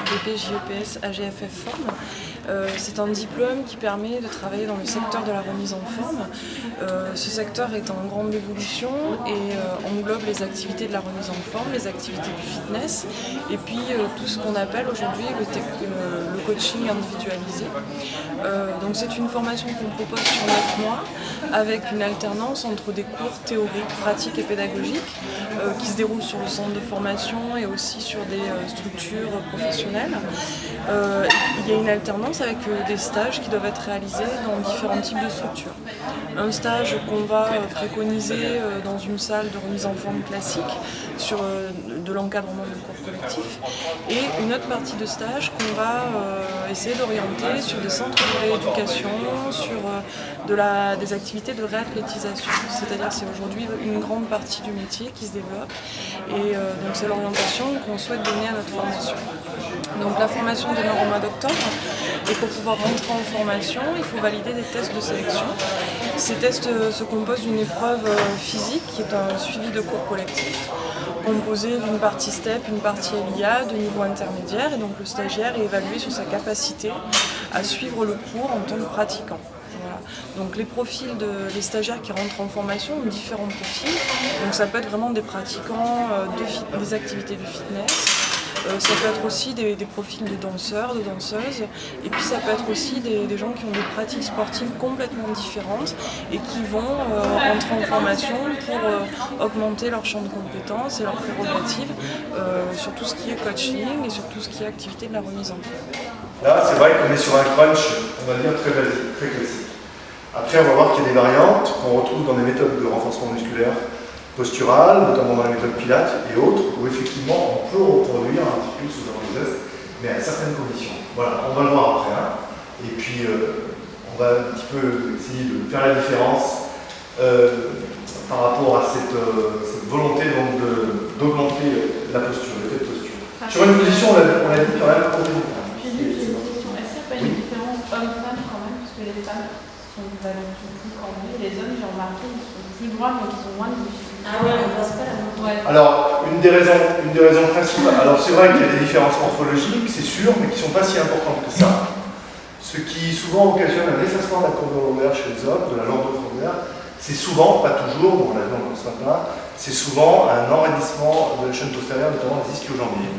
QPP, JEPS, AGFF Forme. C'est un diplôme qui permet de travailler dans le secteur de la remise en forme. Ce secteur est en grande évolution et englobe les activités de la remise en forme, les activités du fitness et puis tout ce qu'on appelle aujourd'hui le coaching individualisé. Donc c'est une formation qu'on propose sur 9 mois avec une alternance entre des cours théoriques, pratiques et pédagogiques qui se déroulent sur le centre de formation et aussi sur des structures professionnelles. Il y a une alternance avec des stages qui doivent être réalisés dans différents types de structures. Un stage qu'on va préconiser dans une salle de remise en forme classique sur de l'encadrement de cours collectifs et une autre partie de stage qu'on va essayer d'orienter sur des centres de rééducation, sur des activités de réathlétisation. C'est-à-dire que c'est aujourd'hui une grande partie du métier qui se développe et donc c'est l'orientation qu'on souhaite donner à notre formation. Donc la formation démarre au mois d'octobre et pour pouvoir rentrer en formation, il faut valider des tests de sélection. Ces tests se composent d'une épreuve physique qui est un suivi de cours collectif, composé d'une partie STEP, une partie LIA de niveau intermédiaire et donc le stagiaire est évalué sur sa capacité à suivre le cours en tant que pratiquant. Voilà. Donc les stagiaires qui rentrent en formation ont différents profils, donc ça peut être vraiment des pratiquants des activités de fitness. Ça peut être aussi des profils de danseurs, de danseuses, et puis ça peut être aussi des gens qui ont des pratiques sportives complètement différentes et qui vont rentrer en formation pour augmenter leur champ de compétences et leurs prérogatives sur tout ce qui est coaching et sur tout ce qui est activité de la remise en forme. Là, c'est vrai qu'on est sur un crunch, on va dire, très basique, très classique. Après, on va voir qu'il y a des variantes qu'on retrouve dans des méthodes de renforcement musculaire postural, notamment dans la méthode Pilates et autres, où effectivement on peut reproduire un petit peu ce genre de geste, mais à certaines conditions. Voilà, on va le voir après. Hein. Et puis on va un petit peu essayer de faire la différence par rapport à cette volonté d'augmenter la posture, l'effet de posture. Sur une position, on l'a dit quand même, j'ai une question. Est-ce qu'il n'y a pas une différence homme-femme quand même, parce que les femmes sont plus cambrées, les hommes, j'ai remarqué, ils sont plus droits, donc ils ont moins de difficultés. Ah ouais, on ne passe pas la main. Ouais. Alors, une des raisons principales, alors c'est vrai qu'il y a des différences morphologiques, c'est sûr, mais qui ne sont pas si importantes que ça. Ce qui souvent occasionne un effacement de la courbe lombaire chez les hommes, de la lourdeur lombaire, c'est souvent, pas toujours, on l'a vu, on ne le constate pas, c'est souvent un enraidissement de la chaîne postérieure, notamment des ischio-jambiers.